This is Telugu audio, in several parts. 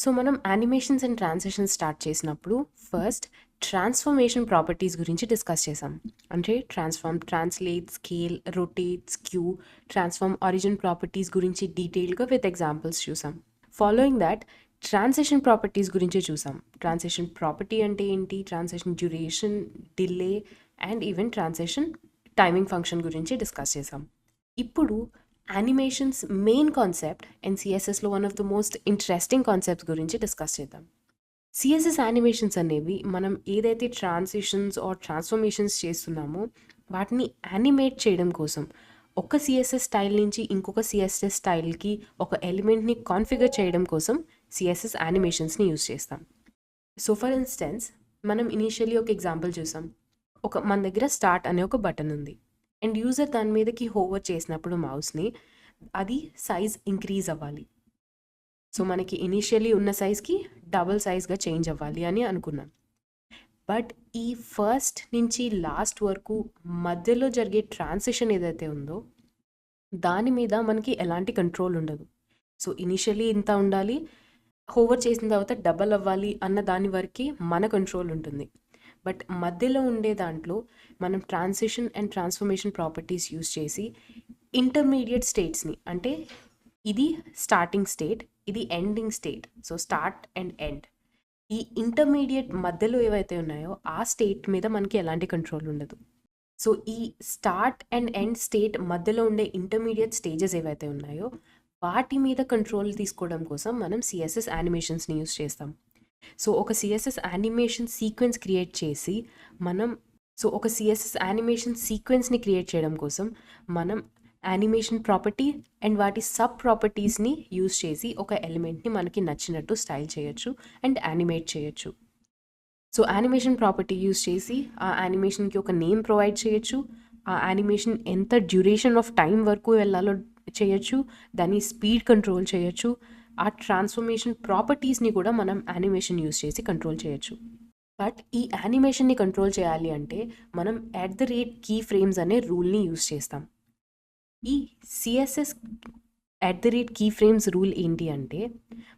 సో మనం యానిమేషన్స్ అండ్ ట్రాన్సిషన్స్ స్టార్ట్ చేసినప్పుడు ఫస్ట్ ట్రాన్స్ఫర్మేషన్ ప్రాపర్టీస్ గురించి డిస్కస్ చేసాం. అంటే transform, translate, scale, rotate, skew, transform origin properties గురించి డీటెయిల్గా విత్ ఎగ్జాంపుల్స్ చూసాం. ఫాలోయింగ్ దాట్ ట్రాన్సిషన్ ప్రాపర్టీస్ గురించి చూసాం. ట్రాన్సిషన్ ప్రాపర్టీ అంటే ఏంటి, transition duration, delay and even transition timing function గురించి డిస్కస్ చేసాం. ఇప్పుడు యానిమేషన్స్ మెయిన్ కాన్సెప్ట్ అండ్ సిఎస్ఎస్లో one of the most interesting concepts గురించి డిస్కస్ చేద్దాం. సిఎస్ఎస్ యానిమేషన్స్ అనేవి మనం ఏదైతే ట్రాన్సిషన్స్ ఆర్ ట్రాన్స్ఫర్మేషన్స్ చేస్తున్నామో వాటిని యానిమేట్ చేయడం కోసం ఒక సిఎస్ఎస్ స్టైల్ నుంచి ఇంకొక సిఎస్ఎస్ స్టైల్కి ఒక ఎలిమెంట్ని కాన్ఫిగర్ చేయడం కోసం సిఎస్ఎస్ యానిమేషన్స్ని యూజ్ చేస్తాం. సో ఫర్ ఇన్స్టెన్స్ మనం ఇనీషియల్లీ ఒక ఎగ్జాంపుల్ చూసాం. మన దగ్గర స్టార్ట్ అనే ఒక బటన్ ఉంది అండ్ యూజర్ దాని మీదకి హోవర్ చేసినప్పుడు మౌస్ని అది సైజ్ ఇంక్రీజ్ అవ్వాలి. సో మనకి ఇనీషియల్లీ ఉన్న సైజ్కి డబుల్ సైజ్గా చేంజ్ అవ్వాలి అని అనుకున్నాం. బట్ ఈ ఫస్ట్ నుంచి లాస్ట్ వరకు మధ్యలో జరిగే ట్రాన్సిషన్ ఏదైతే ఉందో దాని మీద మనకి ఎలాంటి కంట్రోల్ ఉండదు. సో ఇనీషియల్లీ ఇంత ఉండాలి, హోవర్ చేసిన తర్వాత డబల్ అవ్వాలి అన్న దాని వరకు మన కంట్రోల్ ఉంటుంది. బట్ మధ్యలో ఉండే దాంట్లో మనం transition and transformation properties use చేసి ఇంటర్మీడియట్ స్టేట్స్ని, అంటే ఇది స్టార్టింగ్ స్టేట్, ఇది ending state, so start and end, ఈ ఇంటర్మీడియట్ మధ్యలో ఏవైతే ఉన్నాయో ఆ స్టేట్ మీద మనకి ఎలాంటి కంట్రోల్ ఉండదు. సో ఈ స్టార్ట్ అండ్ ఎండ్ స్టేట్ మధ్యలో ఉండే ఇంటర్మీడియట్ స్టేజెస్ ఏవైతే ఉన్నాయో వాటి మీద కంట్రోల్ తీసుకోవడం కోసం మనం సిఎస్ఎస్ యానిమేషన్స్ని యూజ్ చేస్తాం. సో ఒక సిఎస్ఎస్ యానిమేషన్ సీక్వెన్స్ క్రియేట్ చేసి ఒక సిఎస్ఎస్ యానిమేషన్ సీక్వెన్స్ని క్రియేట్ చేయడం కోసం మనం యానిమేషన్ ప్రాపర్టీ అండ్ వాటి సబ్ ప్రాపర్టీస్ని యూజ్ చేసి ఒక ఎలిమెంట్ని మనకి నచ్చినట్టు స్టైల్ చేయొచ్చు అండ్ యానిమేట్ చేయొచ్చు. సో యానిమేషన్ ప్రాపర్టీ యూజ్ చేసి ఆ యానిమేషన్కి ఒక నేమ్ ప్రొవైడ్ చేయొచ్చు, ఆ యానిమేషన్ ఎంత డ్యూరేషన్ ఆఫ్ టైం వరకు వెళ్ళాలో చేయొచ్చు, దాని స్పీడ్ కంట్రోల్ చేయొచ్చు, ఆ ట్రాన్స్ఫర్మేషన్ ప్రాపర్టీస్ని కూడా మనం యానిమేషన్ యూజ్ చేసి కంట్రోల్ చేయొచ్చు. బట్ ఈ యానిమేషన్ని కంట్రోల్ చేయాలి అంటే మనం @key frames అనే రూల్ని యూజ్ చేస్తాం. ఈ సిఎస్ఎస్ @key frames రూల్ ఏంటి అంటే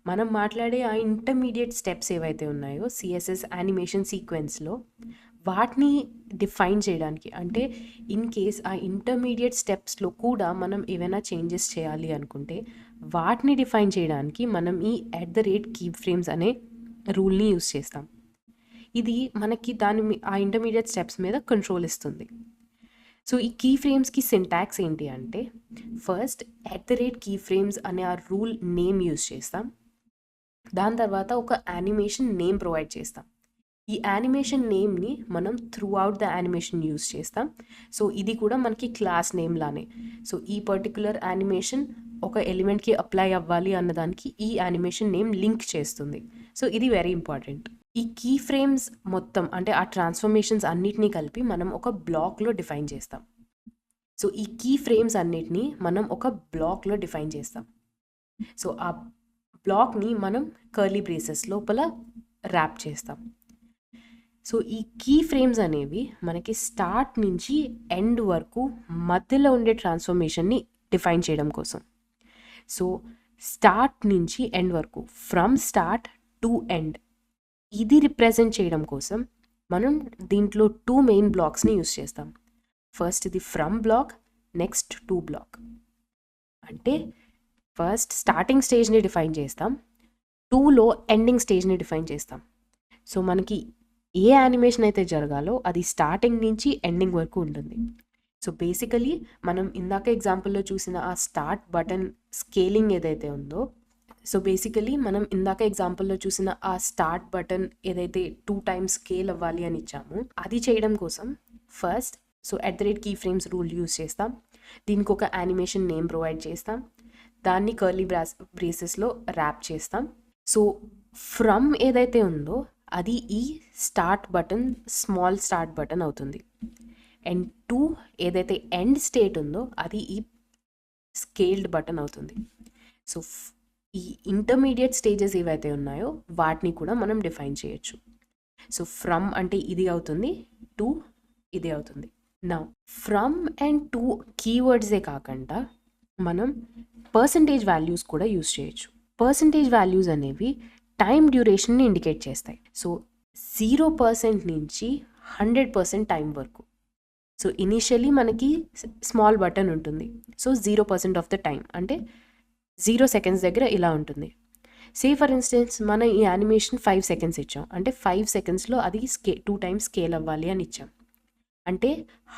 మనం మాట్లాడే ఆ ఇంటర్మీడియట్ స్టెప్స్ ఏవైతే ఉన్నాయో సిఎస్ఎస్ యానిమేషన్ సీక్వెన్స్లో వాటిని డిఫైన్ చేయడానికి, అంటే ఇన్ కేస్ ఆ ఇంటర్మీడియట్ స్టెప్స్లో కూడా మనం ఏవైనా చేంజెస్ చేయాలి అనుకుంటే వాటిని డిఫైన్ చేయడానికి మనం ఈ @key frames అనే రూల్ని యూజ్ చేస్తాం. ఇది మనకి ఆ ఇంటర్మీడియట్ స్టెప్స్ మీద కంట్రోల్ ఇస్తుంది. సో ఈ కీ ఫ్రేమ్స్కి సింటాక్స్ ఏంటి అంటే ఫస్ట్ @key frames అనే ఆ రూల్ నేమ్ యూజ్ చేస్తాం. దాని తర్వాత ఒక యానిమేషన్ నేమ్ ప్రొవైడ్ చేస్తాం. ఈ యానిమేషన్ నేమ్ని మనం through out the animation use చేస్తాం. సో ఇది కూడా మనకి క్లాస్ నేమ్ లానే. సో ఈ పర్టికులర్ యానిమేషన్ ఒక ఎలిమెంట్కి అప్లై అవ్వాలి అన్నదానికి ఈ యానిమేషన్ నేమ్ లింక్ చేస్తుంది. సో ఇది వెరీ ఇంపార్టెంట్. ఈ కీ ఫ్రేమ్స్ మొత్తం, అంటే ఆ ట్రాన్స్ఫర్మేషన్స్ అన్నిటినీ కలిపి మనం ఒక బ్లాక్లో డిఫైన్ చేస్తాం. సో ఈ కీ ఫ్రేమ్స్ అన్నిటినీ మనం ఒక బ్లాక్లో డిఫైన్ చేస్తాం. సో ఆ బ్లాక్ని మనం కర్లీ బ్రేసెస్ లోపల ర్యాప్ చేస్తాం. సో ఈ కీ ఫ్రేమ్స్ అనేవి మనకి స్టార్ట్ నుంచి ఎండ్ వరకు మధ్యలో ఉండే ట్రాన్స్ఫర్మేషన్ని డిఫైన్ చేయడం కోసం. సో స్టార్ట్ నుంచి ఎండ్ వరకు, ఫ్రమ్ స్టార్ట్ టు ఎండ్, ఇది రిప్రజెంట్ చేయడం కోసం మనం దీంట్లో 2 మెయిన్ బ్లాక్స్ని యూజ్ చేస్తాం. ఫస్ట్ ఇది from block, next to block. అంటే ఫస్ట్ స్టార్టింగ్ స్టేజ్ని డిఫైన్ చేస్తాం, 2లో ఎండింగ్ స్టేజ్ని డిఫైన్ చేస్తాం. సో మనకి ఏ యానిమేషన్ అయితే జరగాలో అది స్టార్టింగ్ నుంచి ఎండింగ్ వరకు ఉంటుంది. సో బేసికలీ మనం ఇందాక ఎగ్జాంపుల్లో చూసిన ఆ స్టార్ట్ బటన్ స్కేలింగ్ ఏదైతే ఉందో, సో బేసికలీ మనం ఇందాక ఎగ్జాంపుల్లో చూసిన ఆ స్టార్ట్ బటన్ ఏదైతే 2 times స్కేల్ అవ్వాలి అని ఇచ్చామో అది చేయడం కోసం first @key frames rule use చేస్తాం. దీనికి ఒక యానిమేషన్ నేమ్ ప్రొవైడ్ చేస్తాం, దాన్ని కర్లీ బ్రేసెస్లో ర్యాప్ చేస్తాం. సో ఫ్రమ్ ఏదైతే ఉందో అది ఈ start button small start button అవుతుంది. అండ్ టు ఏదైతే ఎండ్ స్టేట్ ఉందో అది ఈ స్కేల్డ్ బటన్ అవుతుంది. సో ఈ ఇంటర్మీడియట్ స్టేజెస్ ఏవైతే ఉన్నాయో వాటిని కూడా మనం డిఫైన్ చేయొచ్చు. సో ఫ్రమ్ అంటే ఇది అవుతుంది, టు ఇది అవుతుంది. నా ఫ్రమ్ అండ్ టు కీవర్డ్సే కాకుండా మనం పర్సంటేజ్ వాల్యూస్ కూడా యూజ్ చేయొచ్చు. పర్సంటేజ్ వాల్యూస్ అనేవి టైం డ్యూరేషన్ని ఇండికేట్ చేస్తాయి. సో 0% నుంచి 100% టైం వరకు. సో ఇనీషియలీ మనకి స్మాల్ బటన్ ఉంటుంది. సో 0% ఆఫ్ ద టైం అంటే 0 సెకండ్స్ దగ్గర ఇలా ఉంటుంది. సే ఫర్ ఇన్స్టెన్స్ మనం ఈ యానిమేషన్ 5 సెకండ్స్ ఇచ్చాం, అంటే 5 సెకండ్స్లో అది 2 టైమ్స్ స్కేల్ అవ్వాలి అని ఇచ్చాం, అంటే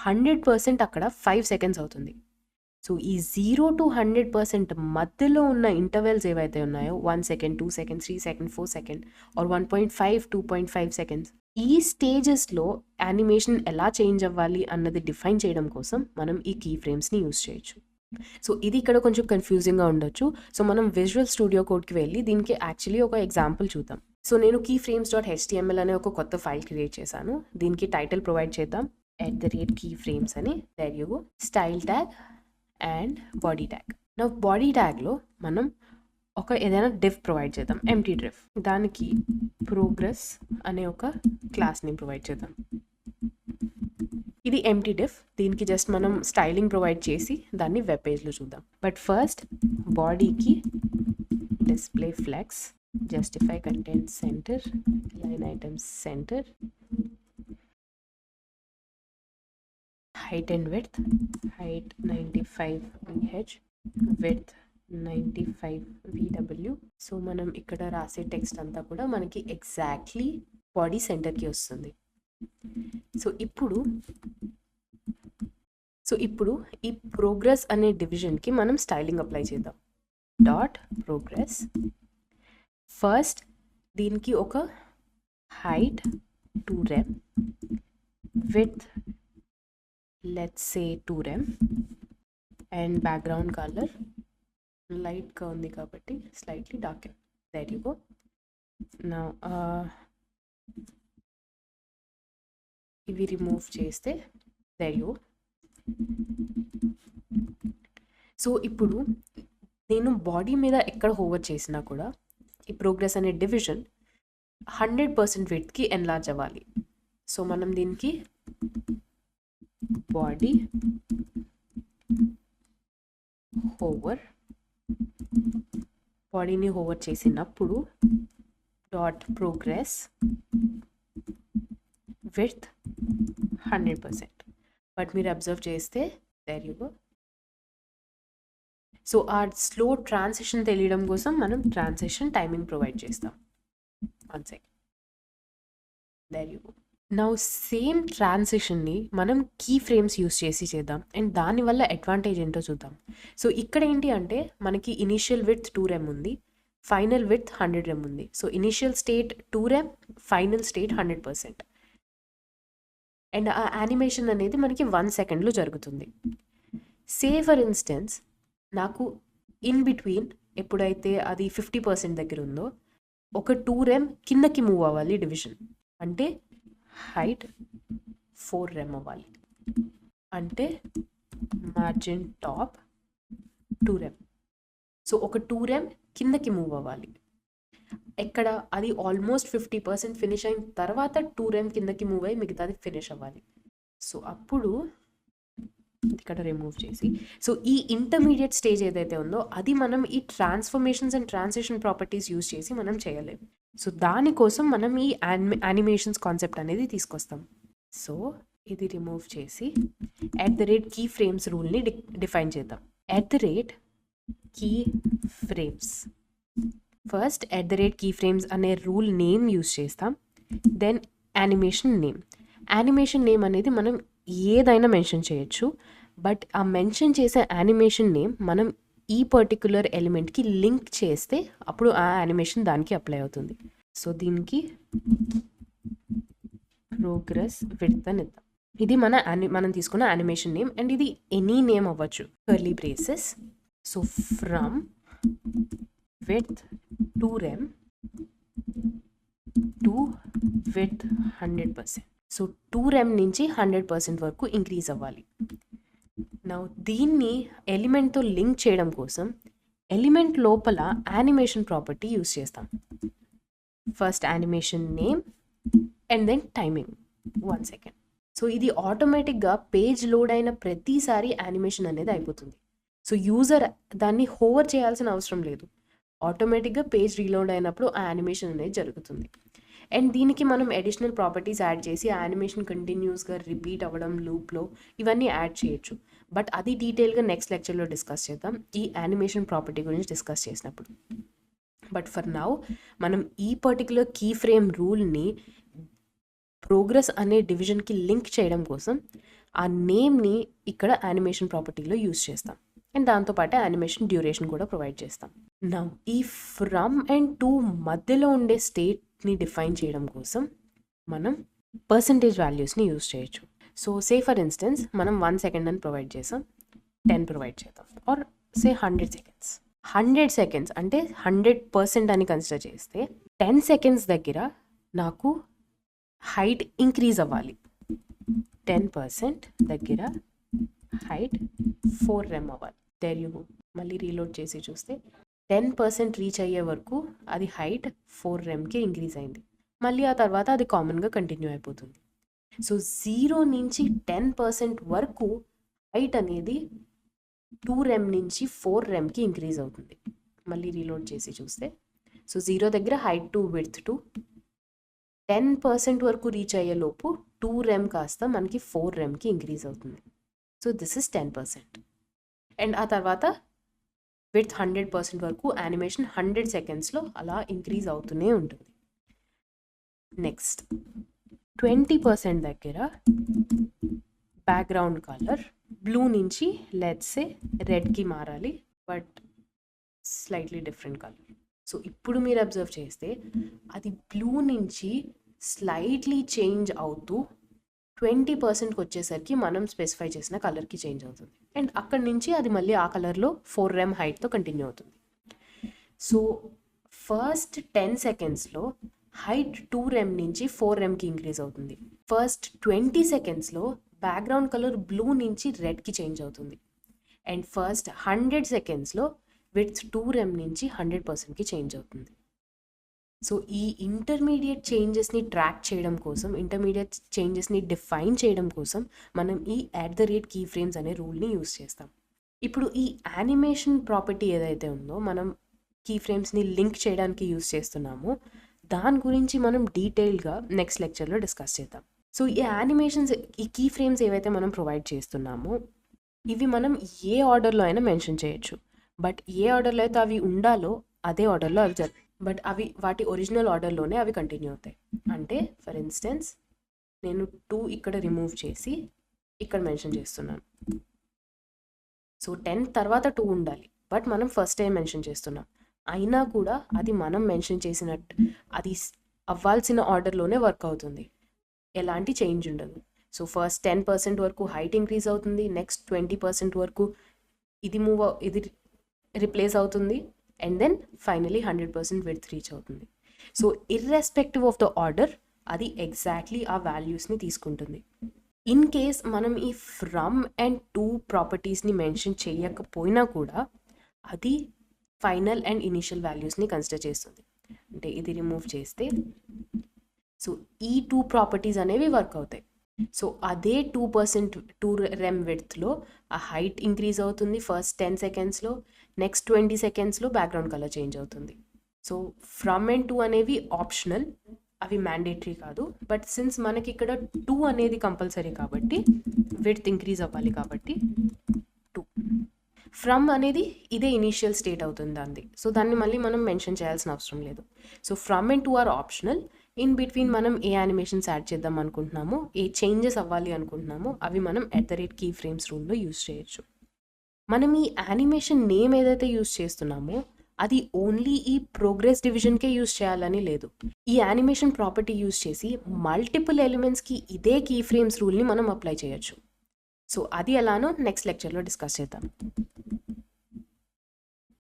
100% అక్కడ 5 సెకండ్స్ అవుతుంది. సో ఈ 0 to 100% మధ్యలో ఉన్న ఇంటర్వెల్స్ ఏవైతే ఉన్నాయో 1 second, 2 second, 3 second, 4 second are 1.5, 2.5 seconds, ఈ స్టేజెస్లో యానిమేషన్ ఎలా చేంజ్ అవ్వాలి అన్నది డిఫైన్ చేయడం కోసం మనం ఈ కీ ఫ్రేమ్స్ని యూజ్ చేయొచ్చు. సో ఇది ఇక్కడ కొంచెం కన్ఫ్యూజింగ్గా ఉండొచ్చు. సో మనం విజువల్ స్టూడియో కోడ్కి వెళ్ళి దీనికి యాక్చువల్లీ ఒక ఎగ్జాంపుల్ చూద్దాం. సో నేను keyframes.html అనే ఒక కొత్త ఫైల్ క్రియేట్ చేశాను. దీనికి టైటిల్ ప్రొవైడ్ చేద్దాం, @keyframes అని. There you go. Style tag and body tag. నా బాడీ ట్యాగ్లో మనం ఒక ఏదైనా డివ్ ప్రొవైడ్ చేద్దాం, ఎంటీ డివ్. దానికి ప్రోగ్రెస్ అనే ఒక క్లాస్ని ప్రొవైడ్ చేద్దాం. ఇది ఎంటీ డివ్. దీనికి జస్ట్ మనం స్టైలింగ్ ప్రొవైడ్ చేసి దాన్ని వెబ్ పేజ్లో చూద్దాం. బట్ ఫస్ట్ బాడీకి display flex, justify content center, line items center, height and width, height 95 VH, width 95 VW. So మనం ఇక్కడ రాసే టెక్స్ట్ అంతా కూడా మనకి ఎగ్జాక్ట్లీ బాడీ సెంటర్కి వస్తుంది. సో ఇప్పుడు ఈ ప్రోగ్రెస్ అనే డివిజన్కి మనం స్టైలింగ్ అప్లై చేద్దాం. Dot progress. ఫస్ట్ దీనికి ఒక height 2 rem, width let's say 2 rem, and background color light గా ఉంది కాబట్టి slightly darken. There you go. Now ఇవి రిమూవ్ చేస్తే there you go. సో ఇప్పుడు నేను బాడీ మీద ఎక్కడ హోవర్ చేసినా కూడా ఈ ప్రోగ్రెస్ అనే డివిజన్ 100% విడ్త్కి ఎన్లార్జ్ అవ్వాలి. సో మనం దీనికి బాడీ హోవర్, బాడీని హోవర్ చేసినప్పుడు డాట్ ప్రోగ్రెస్ విడ్త్ 100%. బట్ మీరు అబ్జర్వ్ చేస్తే దేర్ యు గో. సో ఆ స్లో ట్రాన్సిషన్ తెలియడం కోసం మనం ట్రాన్సిషన్ టైమింగ్ ప్రొవైడ్ చేస్తాం. 1 second. There you go. Now same ట్రాన్సిషన్ని మనం కీ ఫ్రేమ్స్ యూస్ చేసి చేద్దాం, అండ్ దానివల్ల అడ్వాంటేజ్ ఏంటో చూద్దాం. సో ఇక్కడ ఏంటి అంటే మనకి ఇనీషియల్ విడ్త్ 2 rem ఉంది, ఫైనల్ విడ్త్ 100 rem ఉంది. So initial state 2 rem, final state 100%. And ఆ యానిమేషన్ అనేది మనకి 1 సెకండ్లో జరుగుతుంది. సే ఫర్ ఇన్స్టెన్స్ నాకు ఇన్ బిట్వీన్ ఎప్పుడైతే అది 50% దగ్గర ఉందో ఒక 2 rem కిందకి మూవ్ అవ్వాలి డివిజన్, అంటే హైట్ 4 rem అవ్వాలి, అంటే మార్జిన్ టాప్ 2 rem. సో ఒక 2 rem కిందకి మూవ్ అవ్వాలి. ఎక్కడ అది ఆల్మోస్ట్ 50% ఫినిష్ అయిన తర్వాత 2 rem కిందకి మూవ్ అయ్యి మిగతాది ఫినిష్ అవ్వాలి. సో అప్పుడు ఇక్కడ రిమూవ్ చేసి, సో ఈ ఇంటర్మీడియట్ స్టేజ్ ఏదైతే ఉందో అది మనం ఈ transformations and transition properties use చేసి మనం చేయలేము. సో దానికోసం మనం ఈ యానిమేషన్స్ కాన్సెప్ట్ అనేది తీసుకొస్తాం. సో ఇది రిమూవ్ చేసి @keyframes రూల్ని డిఫైన్ చేద్దాం. @keyframes. ఫస్ట్ @keyframes అనే రూల్ నేమ్ యూజ్ చేస్తాం, then animation name. Animation name అనేది మనం ఏదైనా మెన్షన్ చేయొచ్చు, బట్ ఆ మెన్షన్ చేసే యానిమేషన్ నేమ్ మనం ఈ పర్టిక్యులర్ ఎలిమెంట్కి లింక్ చేస్తే అప్పుడు ఆ యానిమేషన్ దానికి అప్లై అవుతుంది. సో దీనికి ప్రోగ్రెస్ విడ్త్ అని ఇద్దాం. ఇది మనం తీసుకున్న యానిమేషన్ నేమ్, అండ్ ఇది ఎనీ నేమ్ అవ్వచ్చు. Curly braces. So from width 2 rem to width 100%. So 2 rem నుంచి 100% వరకు ఇంక్రీజ్ అవ్వాలి. నౌ దీన్ని ఎలిమెంట్తో లింక్ చేయడం కోసం ఎలిమెంట్ లోపల యానిమేషన్ ప్రాపర్టీ యూస్ చేస్తాం. First animation name and then timing 1 second. So ఇది ఆటోమేటిక్గా పేజ్ లోడ్ అయిన ప్రతిసారి యానిమేషన్ అనేది అయిపోతుంది. సో యూజర్ దాన్ని హోవర్ చేయాల్సిన అవసరం లేదు. ఆటోమేటిక్గా పేజ్ రీలోడ్ అయినప్పుడు ఆ యానిమేషన్ అనేది జరుగుతుంది. అండ్ దీనికి మనం అడిషనల్ ప్రాపర్టీస్ యాడ్ చేసి ఆ యానిమేషన్ కంటిన్యూస్గా రిపీట్ అవ్వడం లూప్లో ఇవన్నీ యాడ్ చేయొచ్చు. బట్ అది డీటెయిల్గా నెక్స్ట్ లెక్చర్లో డిస్కస్ చేద్దాం ఈ యానిమేషన్ ప్రాపర్టీ గురించి డిస్కస్ చేసినప్పుడు. బట్ ఫర్ నౌ మనం ఈ పర్టికులర్ కీ ఫ్రేమ్ రూల్ని ప్రోగ్రెస్ అనే డివిజన్కి లింక్ చేయడం కోసం ఆ నేమ్ని ఇక్కడ యానిమేషన్ ప్రాపర్టీలో యూస్ చేస్తాం. అండ్ దాంతోపాటు యానిమేషన్ డ్యూరేషన్ కూడా ప్రొవైడ్ చేస్తాం. నౌ ఈ ఫ్రమ్ అండ్ టు మధ్యలో ఉండే స్టేట్ని డిఫైన్ చేయడం కోసం మనం పర్సంటేజ్ వాల్యూస్ని యూస్ చేయొచ్చు. సో సే ఫర్ ఇన్స్టెన్స్ మనం 1 సెకండ్ అని ప్రొవైడ్ చేసాం, 10 ప్రొవైడ్ చేద్దాం, ఆర్ సే 100 సెకండ్స్. 100 సెకండ్స్ అంటే 100% అని కన్సిడర్ చేస్తే 10 సెకండ్స్ దగ్గర నాకు హైట్ ఇంక్రీజ్ అవ్వాలి. 10% దగ్గర హైట్ 4 rem అవ్వాలి. There you go. మళ్ళీ రీలోడ్ చేసి చూస్తే 10% రీచ్ అయ్యే వరకు అది హైట్ 4 remకి ఇంక్రీజ్ అయింది. మళ్ళీ ఆ తర్వాత అది కామన్గా కంటిన్యూ అయిపోతుంది. సో 0 నుంచి 10% వరకు హైట్ అనేది 2 rem నుంచి 4 remకి ఇంక్రీజ్ అవుతుంది. మళ్ళీ రీలోడ్ చేసి చూస్తే సో 0 దగ్గర హైట్ 2 విడ్త్ 2, 10% వరకు రీచ్ అయ్యే లోపు 2 rem కాస్త మనకి 4 remకి ఇంక్రీజ్ అవుతుంది. So this is 10%. అండ్ ఆ తర్వాత విత్ 100% వరకు యానిమేషన్ 100 సెకండ్స్లో అలా ఇంక్రీజ్ అవుతూనే ఉంటుంది. నెక్స్ట్ 20% దగ్గర బ్యాక్గ్రౌండ్ కలర్ బ్లూ నుంచి లెట్స్ సే రెడ్కి మారాలి, but slightly different colour. So ఇప్పుడు మీరు అబ్జర్వ్ చేస్తే అది బ్లూ నుంచి స్లైట్లీ చేంజ్ అవుతూ 20%కి వచ్చేసరికి మనం స్పెసిఫై చేసిన కలర్కి చేంజ్ అవుతుంది. అండ్ అక్కడి నుంచి అది మళ్ళీ ఆ కలర్లో 4 rem హైట్తో కంటిన్యూ అవుతుంది. సో ఫస్ట్ 10 సెకండ్స్లో హైట్ 2 rem నుంచి 4 remకి ఇంక్రీజ్ అవుతుంది. ఫస్ట్ 20 సెకండ్స్లో బ్యాక్గ్రౌండ్ కలర్ బ్లూ నుంచి రెడ్కి చేంజ్ అవుతుంది. అండ్ ఫస్ట్ 100 సెకండ్స్లో విడ్త్ 2 rem నుంచి 100%కి చేంజ్ అవుతుంది. సో ఈ ఇంటర్మీడియట్ చేంజెస్ని ట్రాక్ చేయడం కోసం, ఇంటర్మీడియట్ చేంజెస్ని డిఫైన్ చేయడం కోసం మనం ఈ @కీ ఫ్రేమ్స్ అనే రూల్ని యూస్ చేస్తాం. ఇప్పుడు ఈ యానిమేషన్ ప్రాపర్టీ ఏదైతే ఉందో మనం కీ ఫ్రేమ్స్ని లింక్ చేయడానికి యూస్ చేస్తున్నామో దాని గురించి మనం డీటెయిల్గా నెక్స్ట్ లెక్చర్లో డిస్కస్ చేద్దాం. సో ఈ యానిమేషన్స్, ఈ కీ ఫ్రేమ్స్ ఏవైతే మనం ప్రొవైడ్ చేస్తున్నామో ఇవి మనం ఏ ఆర్డర్లో అయినా మెన్షన్ చేయొచ్చు. బట్ ఏ ఆర్డర్లో అయితే అవి ఉండాలో అదే ఆర్డర్లో అవి జరుగుతాయి. బట్ అవి వాటి ఒరిజినల్ ఆర్డర్లోనే అవి కంటిన్యూ అవుతాయి. అంటే ఫర్ ఇన్స్టెన్స్ నేను 2 ఇక్కడ రిమూవ్ చేసి ఇక్కడ మెన్షన్ చేస్తున్నాను. సో 10 తర్వాత 2 ఉండాలి, బట్ మనం ఫస్ట్ టైం మెన్షన్ చేస్తున్నాం. అయినా కూడా అది మనం మెన్షన్ చేసినట్టు అది అవ్వాల్సిన ఆర్డర్లోనే వర్క్ అవుతుంది, ఎలాంటి చేంజ్ ఉండదు. సో ఫస్ట్ 10% వరకు హైట్ ఇంక్రీజ్ అవుతుంది, నెక్స్ట్ 20% వరకు ఇది రిప్లేస్ అవుతుంది, and then finally 100% width reach అవుతుంది. So irrespective of the order అది ఎగ్జాక్ట్లీ ఆ వాల్యూస్ని తీసుకుంటుంది. ఇన్ కేస్ మనం ఈ ఫ్రమ్ అండ్ టు ప్రాపర్టీస్ని మెన్షన్ చేయకపోయినా కూడా అది ఫైనల్ అండ్ ఇనిషియల్ వాల్యూస్ని కన్సిడర్ చేస్తుంది. అంటే ఇది రిమూవ్ చేస్తే సో ఈ 2 ప్రాపర్టీస్ అనేవి వర్క్ అవుతాయి. సో అదే 2% 2 rem విడ్త్లో ఆ హైట్ ఇంక్రీజ్ అవుతుంది ఫస్ట్ 10 సెకండ్స్లో, నెక్స్ట్ 20 సెకండ్స్లో బ్యాక్గ్రౌండ్ కలర్ చేంజ్ అవుతుంది. సో ఫ్రమ్ అండ్ టు అనేవి ఆప్షనల్, అవి మ్యాండేటరీ కాదు. బట్ సిన్స్ మనకి ఇక్కడ 2 అనేది కంపల్సరీ కాబట్టి విడ్త్ ఇంక్రీజ్ అవ్వాలి కాబట్టి 2. ఫ్రమ్ అనేది ఇదే ఇనీషియల్ స్టేట్ అవుతుంది అంది. సో దాన్ని మళ్ళీ మనం మెన్షన్ చేయాల్సిన అవసరం లేదు. So from and to are optional. In between మనం ఏ యానిమేషన్స్ యాడ్ చేద్దాం అనుకుంటున్నామో, ఏ చేంజెస్ అవ్వాలి అనుకుంటున్నామో అవి మనం @కీ ఫ్రేమ్స్ రూల్లో యూస్ చేయొచ్చు. మనం ఈ యానిమేషన్ నేమ్ ఏదైతే యూస్ చేస్తున్నామో అది ఓన్లీ ఈ ప్రోగ్రెస్ డివిజన్కే యూస్ చేయాలని లేదు. ఈ యానిమేషన్ ప్రాపర్టీ యూస్ చేసి మల్టిపుల్ ఎలిమెంట్స్కి ఇదే కీ ఫ్రేమ్స్ రూల్ని మనం అప్లై చేయొచ్చు. సో అది ఎలానో నెక్స్ట్ లెక్చర్లో డిస్కస్ చేద్దాం.